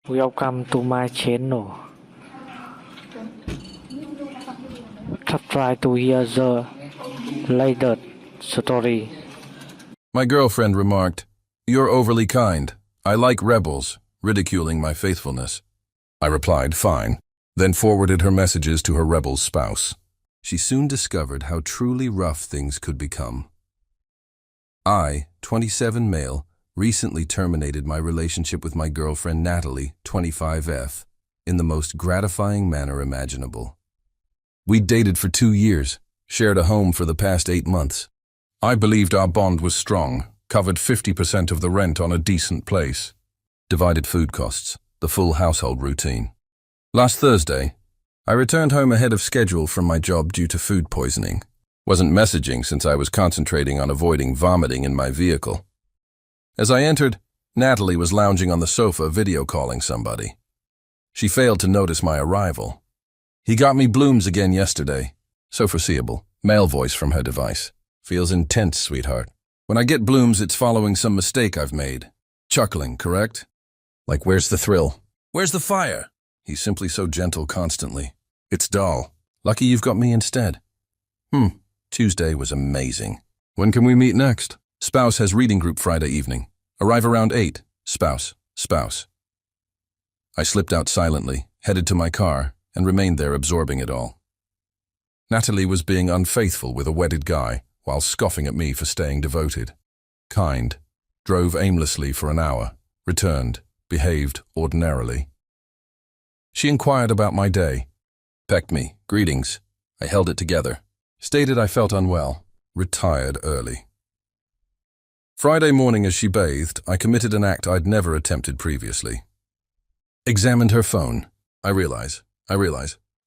Welcome to my channel. Try to hear the latest story. My girlfriend remarked, "You're overly kind. I like rebels, ridiculing my faithfulness." I replied, "Fine," then forwarded her messages to her rebel spouse. She soon discovered how truly rough things could become. I, 27 male, recently terminated my relationship with my girlfriend Natalie, 25F, in the most gratifying manner imaginable. We'd dated for 2 years, shared a home for the past 8 months. I believed our bond was strong, covered 50% of the rent on a decent place, divided food costs, the full household routine. Last Thursday, I returned home ahead of schedule from my job due to food poisoning. Wasn't messaging since I was concentrating on avoiding vomiting in my vehicle. As I entered, Natalie was lounging on the sofa video calling somebody. She failed to notice my arrival. "He got me blooms again yesterday." So foreseeable. Male voice from her device. "Feels intense, sweetheart. When I get blooms, it's following some mistake I've made." Chuckling, correct? Like, where's the thrill? Where's the fire? He's simply so gentle constantly. It's dull. Lucky you've got me instead. Tuesday was amazing. When can we meet next? Spouse has reading group Friday evening. Arrive around 8. Spouse. I slipped out silently, headed to my car, and remained there absorbing it all. Natalie was being unfaithful with a wedded guy while scoffing at me for staying devoted. Kind. Drove aimlessly for an hour. Returned. Behaved ordinarily. She inquired about my day. Pecked me. Greetings. I held it together. Stated I felt unwell. Retired early. Friday morning as she bathed, I committed an act I'd never attempted previously. Examined her phone. I realize.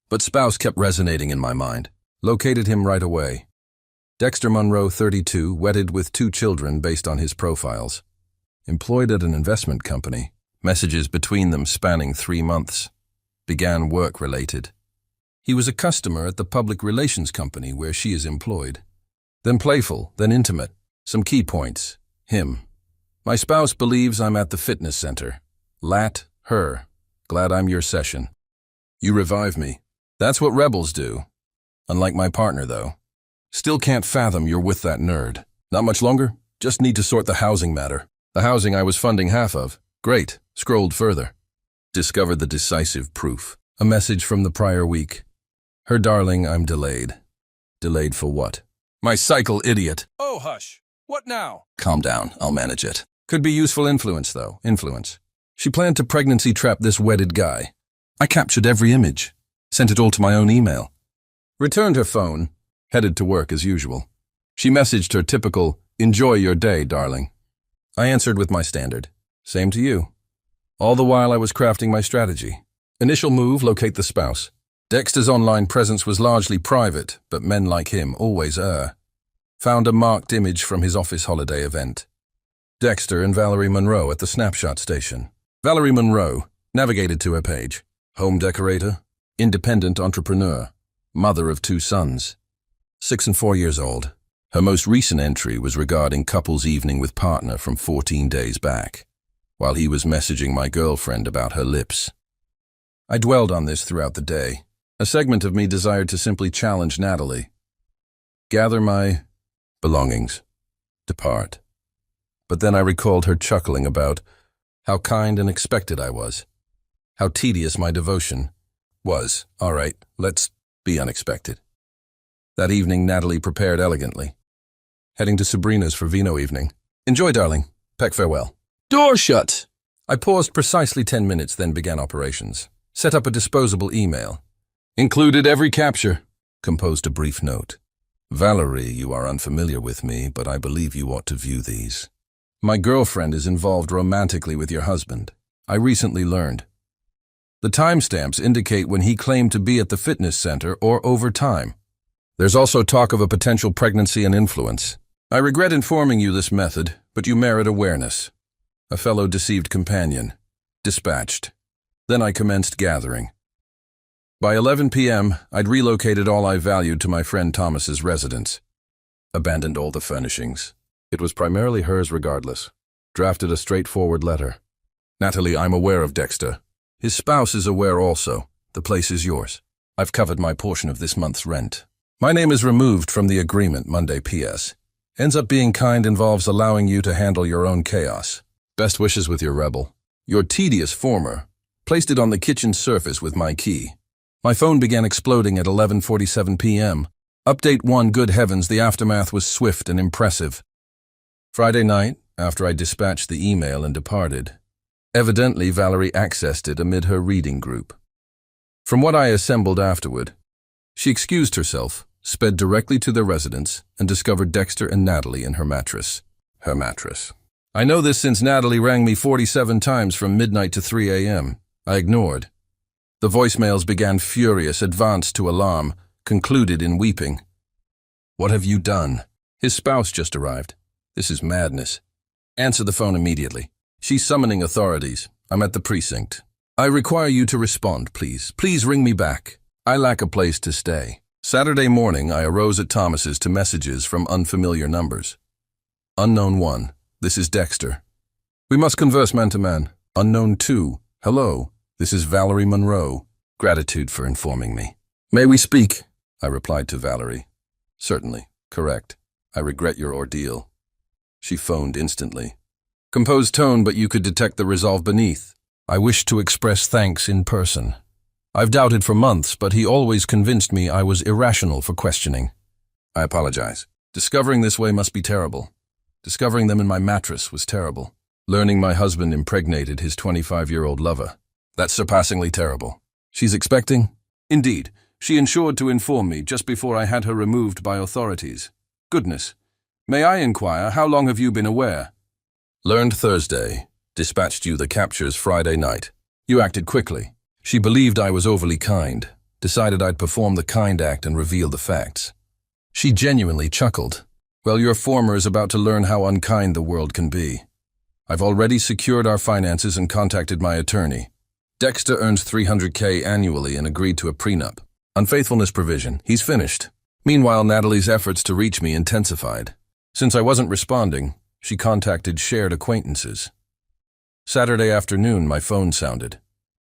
But spouse kept resonating in my mind. Located him right away. Dexter Monroe, 32, wedded with 2 children based on his profiles. Employed at an investment company. Messages between them spanning 3 months. Began work-related. He was a customer at the public relations company where she is employed. Then playful, then intimate. Some key points. Him. My spouse believes I'm at the fitness center. Lat, her. Glad I'm your session. You revive me. That's what rebels do. Unlike my partner, though. Still can't fathom you're with that nerd. Not much longer? Just need to sort the housing matter. The housing I was funding half of. Great. Scrolled further. Discovered the decisive proof. A message from the prior week. Her darling, I'm delayed. Delayed for what? My cycle, idiot. Oh, hush. What now? Calm down. I'll manage it. Could be useful influence, though. Influence. She planned to pregnancy trap this wedded guy. I captured every image. Sent it all to my own email. Returned her phone. Headed to work as usual. She messaged her typical, "Enjoy your day, darling." I answered with my standard. "Same to you." All the while I was crafting my strategy. Initial move, locate the spouse. Dexter's online presence was largely private, but men like him always err. Found a marked image from his office holiday event. Dexter and Valerie Monroe at the snapshot station. Valerie Monroe navigated to her page. Home decorator, independent entrepreneur, mother of 2 sons, 6 and 4 years old. Her most recent entry was regarding couple's evening with partner from 14 days back, while he was messaging my girlfriend about her lips. I dwelled on this throughout the day. A segment of me desired to simply challenge Natalie. Gather my belongings. Depart. But then I recalled her chuckling about how kind and expected I was. How tedious my devotion was. All right, let's be unexpected. That evening, Natalie prepared elegantly. Heading to Sabrina's for vino evening. Enjoy, darling. Peck farewell. Door shut! I paused precisely 10 minutes, then began operations. Set up a disposable email. Included every capture. Composed a brief note. Valerie, you are unfamiliar with me, but I believe you ought to view these. My girlfriend is involved romantically with your husband. I recently learned. The timestamps indicate when he claimed to be at the fitness center or over time. There's also talk of a potential pregnancy and influence. I regret informing you this method, but you merit awareness. A fellow deceived companion. Dispatched. Then I commenced gathering. By 11 p.m., I'd relocated all I valued to my friend Thomas's residence. Abandoned all the furnishings. It was primarily hers regardless. Drafted a straightforward letter. Natalie, I'm aware of Dexter. His spouse is aware also. The place is yours. I've covered my portion of this month's rent. My name is removed from the agreement Monday PS. Ends up being kind involves allowing you to handle your own chaos. Best wishes with your rebel. Your tedious former. Placed it on the kitchen surface with my key. My phone began exploding at 11:47 p.m. Update 1, good heavens, the aftermath was swift and impressive. Friday night, after I dispatched the email and departed. Evidently, Valerie accessed it amid her reading group. From what I assembled afterward, she excused herself, sped directly to their residence, and discovered Dexter and Natalie in her mattress. Her mattress. I know this since Natalie rang me 47 times from midnight to 3 a.m. I ignored. The voicemails began furious, advanced to alarm, concluded in weeping. What have you done? His spouse just arrived. This is madness. Answer the phone immediately. She's summoning authorities. I'm at the precinct. I require you to respond, please. Please ring me back. I lack a place to stay. Saturday morning, I arose at Thomas's to messages from unfamiliar numbers. Unknown 1. This is Dexter. We must converse man to man. Unknown 2. Hello. This is Valerie Monroe. Gratitude for informing me. May we speak? I replied to Valerie. Certainly. Correct. I regret your ordeal. She phoned instantly. Composed tone, but you could detect the resolve beneath. I wish to express thanks in person. I've doubted for months, but he always convinced me I was irrational for questioning. I apologize. Discovering this way must be terrible. Discovering them in my mattress was terrible. Learning my husband impregnated his 25-year-old lover. That's surpassingly terrible. She's expecting? Indeed. She ensured to inform me just before I had her removed by authorities. Goodness. May I inquire, how long have you been aware? Learned Thursday. Dispatched you the captures Friday night. You acted quickly. She believed I was overly kind. Decided I'd perform the kind act and reveal the facts. She genuinely chuckled. Well, your former is about to learn how unkind the world can be. I've already secured our finances and contacted my attorney. Dexter earns $300K annually and agreed to a prenup. Unfaithfulness provision. He's finished. Meanwhile, Natalie's efforts to reach me intensified. Since I wasn't responding, she contacted shared acquaintances. Saturday afternoon, my phone sounded.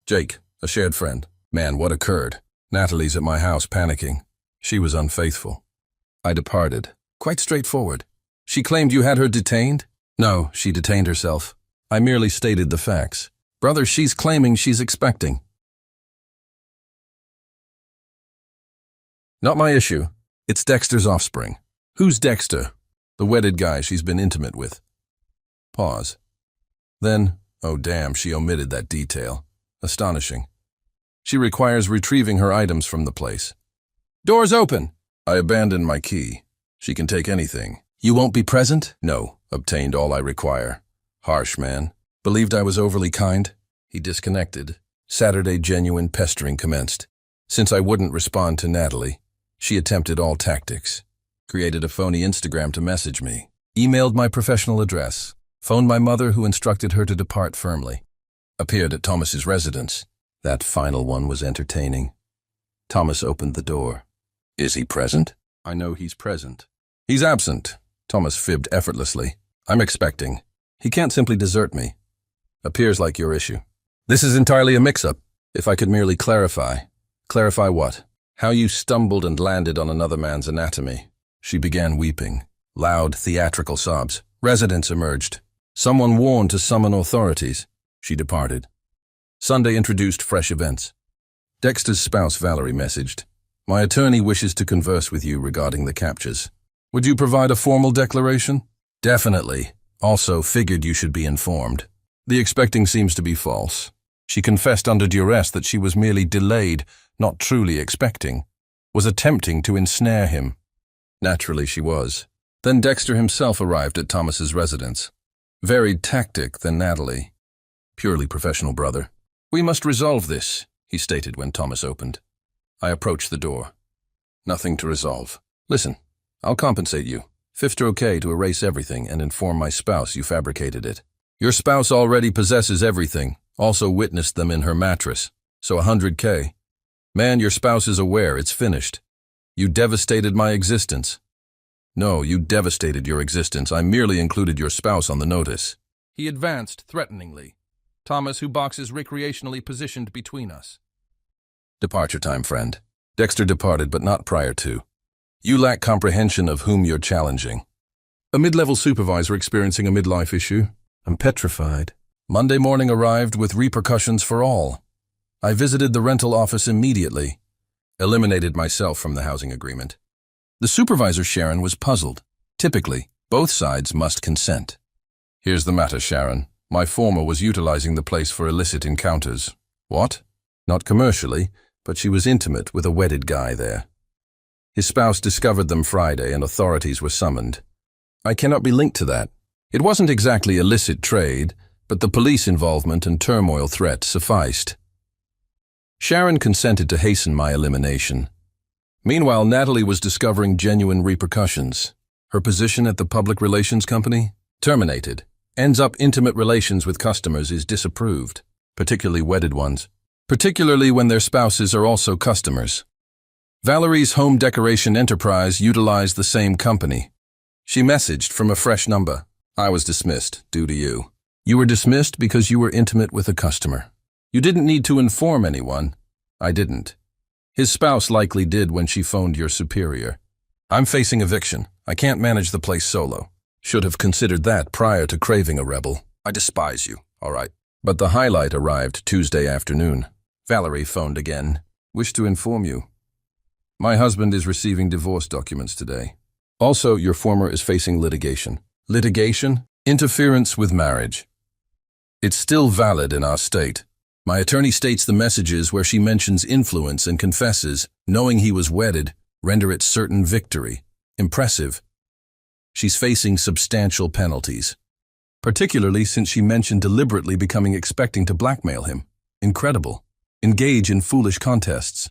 Jake, a shared friend. Man, what occurred? Natalie's at my house panicking. She was unfaithful. I departed. Quite straightforward. She claimed you had her detained? No, she detained herself. I merely stated the facts. Brother, she's claiming she's expecting. Not my issue. It's Dexter's offspring. Who's Dexter? The wedded guy she's been intimate with. Pause. Then, oh damn, she omitted that detail. Astonishing. She requires retrieving her items from the place. Doors open! I abandoned my key. She can take anything. You won't be present? No. Obtained all I require. Harsh man. Believed I was overly kind? He disconnected. Saturday genuine pestering commenced. Since I wouldn't respond to Natalie, she attempted all tactics. Created a phony Instagram to message me. Emailed my professional address. Phoned my mother, who instructed her to depart firmly. Appeared at Thomas's residence. That final one was entertaining. Thomas opened the door. Is he present? I know he's present. He's absent. Thomas fibbed effortlessly. I'm expecting. He can't simply desert me. Appears like your issue. This is entirely a mix-up. If I could merely clarify. Clarify what? How you stumbled and landed on another man's anatomy. She began weeping. Loud, theatrical sobs. Residents emerged. Someone warned to summon authorities. She departed. Sunday introduced fresh events. Dexter's spouse Valerie messaged, My attorney wishes to converse with you regarding the captures. Would you provide a formal declaration? Definitely. Also figured you should be informed. The expecting seems to be false. She confessed under duress that she was merely delayed, not truly expecting. Was attempting to ensnare him. Naturally she was. Then Dexter himself arrived at Thomas's residence. Varied tactic than Natalie. Purely professional, brother. We must resolve this, he stated when Thomas opened. I approached the door. Nothing to resolve. Listen, I'll compensate you. $50K to erase everything and inform my spouse you fabricated it. Your spouse already possesses everything, also witnessed them in her mattress, so $100K. Man, your spouse is aware it's finished. You devastated my existence. No, you devastated your existence. I merely included your spouse on the notice. He advanced threateningly. Thomas, who boxes recreationally positioned between us. Departure time, friend. Dexter departed, but not prior to. You lack comprehension of whom you're challenging. A mid-level supervisor experiencing a midlife issue. I'm petrified. Monday morning arrived with repercussions for all. I visited the rental office immediately. Eliminated myself from the housing agreement. The supervisor, Sharon, was puzzled. Typically, both sides must consent. Here's the matter, Sharon. My former was utilizing the place for illicit encounters. What? Not commercially, but she was intimate with a wedded guy there. His spouse discovered them Friday and authorities were summoned. I cannot be linked to that. It wasn't exactly illicit trade, but the police involvement and turmoil threat sufficed. Sharon consented to hasten my elimination. Meanwhile, Natalie was discovering genuine repercussions. Her position at the public relations company? Terminated. Ends up intimate relations with customers is disapproved, particularly wedded ones, particularly when their spouses are also customers. Valerie's home decoration enterprise utilized the same company. She messaged from a fresh number. I was dismissed, due to you. You were dismissed because you were intimate with a customer. You didn't need to inform anyone. I didn't. His spouse likely did when she phoned your superior. I'm facing eviction. I can't manage the place solo. Should have considered that prior to craving a rebel. I despise you, all right. But the highlight arrived Tuesday afternoon. Valerie phoned again. Wish to inform you. My husband is receiving divorce documents today. Also, your former is facing litigation. Litigation? Interference with marriage. It's still valid in our state. My attorney states the messages where she mentions influence and confesses, knowing he was wedded, render it certain victory. Impressive. She's facing substantial penalties, particularly since she mentioned deliberately becoming expecting to blackmail him. Incredible. Engage in foolish contests.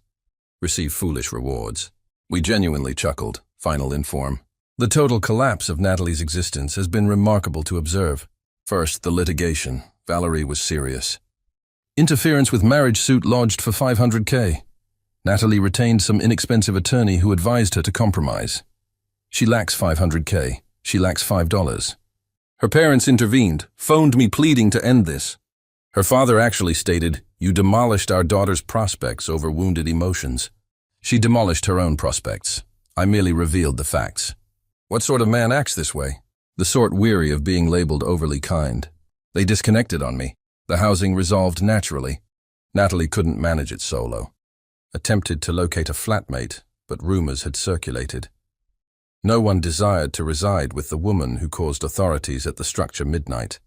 Receive foolish rewards. We genuinely chuckled. Final inform. The total collapse of Natalie's existence has been remarkable to observe. First, the litigation. Valerie was serious. Interference with marriage suit lodged for $500K. Natalie retained some inexpensive attorney who advised her to compromise. She lacks $500K. She lacks $5. Her parents intervened, phoned me pleading to end this. Her father actually stated, "You demolished our daughter's prospects over wounded emotions." She demolished her own prospects. I merely revealed the facts. What sort of man acts this way? The sort weary of being labeled overly kind. They disconnected on me. The housing resolved naturally. Natalie couldn't manage it solo. Attempted to locate a flatmate, but rumors had circulated. No one desired to reside with the woman who caused authorities at the structure midnight.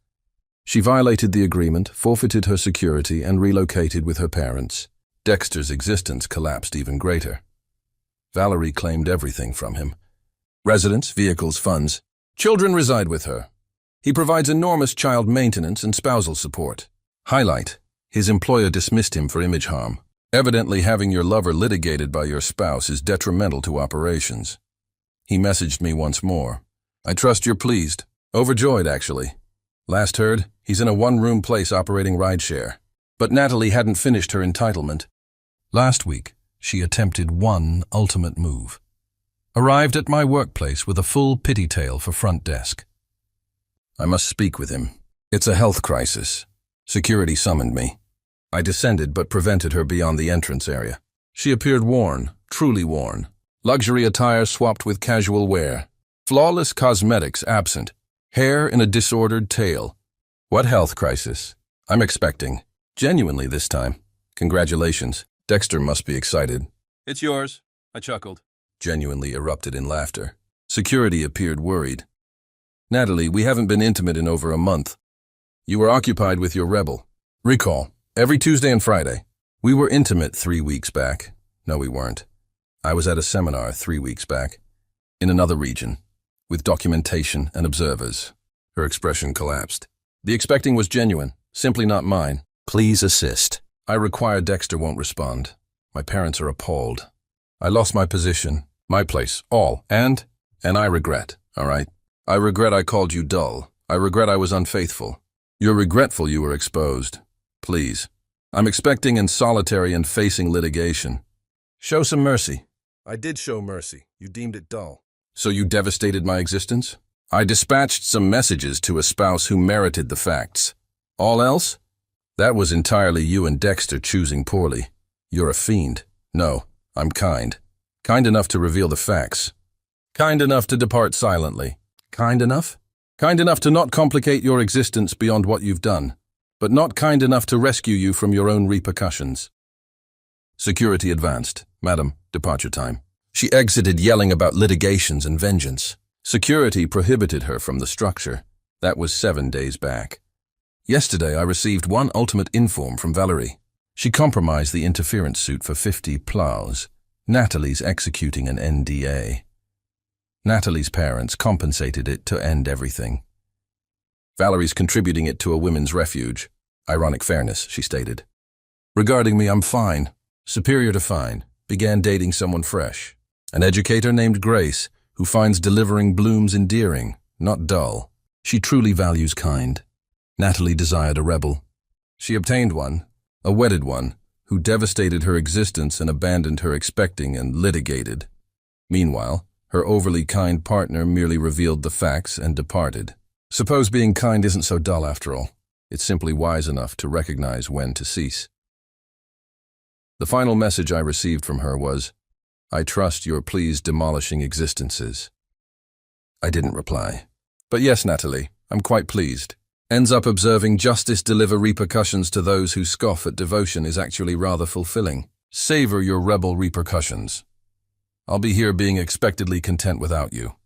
She violated the agreement, forfeited her security, and relocated with her parents. Dexter's existence collapsed even greater. Valerie claimed everything from him. Residence, vehicles, funds. Children reside with her. He provides enormous child maintenance and spousal support. Highlight: his employer dismissed him for image harm. Evidently, having your lover litigated by your spouse is detrimental to operations. He messaged me once more. I trust you're pleased. Overjoyed, actually. Last heard, he's in a one-room place operating rideshare. But Natalie hadn't finished her entitlement. Last week, she attempted one ultimate move. Arrived at my workplace with a full pity tale for front desk. I must speak with him. It's a health crisis. Security summoned me. I descended but prevented her beyond the entrance area. She appeared worn, truly worn. Luxury attire swapped with casual wear. Flawless cosmetics absent. Hair in a disordered tail. What health crisis? I'm expecting. Genuinely this time. Congratulations. Dexter must be excited. It's yours. I chuckled. Genuinely erupted in laughter. Security appeared worried. Natalie, we haven't been intimate in over a month. You were occupied with your rebel. Recall, every Tuesday and Friday. We were intimate 3 weeks back. No, we weren't. I was at a seminar 3 weeks back, in another region, with documentation and observers. Her expression collapsed. The expecting was genuine, simply not mine. Please assist. I require Dexter won't respond. My parents are appalled. I lost my position, my place, all, and I regret, all right? I regret I called you dull. I regret I was unfaithful. You're regretful you were exposed. Please. I'm expecting and solitary and facing litigation. Show some mercy. I did show mercy. You deemed it dull. So you devastated my existence? I dispatched some messages to a spouse who merited the facts. All else? That was entirely you and Dexter choosing poorly. You're a fiend. No, I'm kind. Kind enough to reveal the facts. Kind enough to depart silently. Kind enough? Kind enough to not complicate your existence beyond what you've done, but not kind enough to rescue you from your own repercussions. Security advanced. Madam, departure time. She exited yelling about litigations and vengeance. Security prohibited her from the structure. That was 7 days back. Yesterday I received one ultimate inform from Valerie. She compromised the interference suit for 50 plows. Natalie's executing an NDA. Natalie's parents compensated it to end everything. Valerie's contributing it to a women's refuge. Ironic fairness, she stated. Regarding me, I'm fine. Superior to fine. Began dating someone fresh. An educator named Grace, who finds delivering blooms endearing, not dull. She truly values kind. Natalie desired a rebel. She obtained one, a wedded one, who devastated her existence and abandoned her expecting and litigated. Meanwhile, her overly kind partner merely revealed the facts and departed. Suppose being kind isn't so dull after all. It's simply wise enough to recognize when to cease. The final message I received from her was, "I trust you're pleased demolishing existences." I didn't reply. But yes, Natalie, I'm quite pleased. Ends up observing justice deliver repercussions to those who scoff at devotion is actually rather fulfilling. Savor your rebel repercussions. I'll be here being expectedly content without you.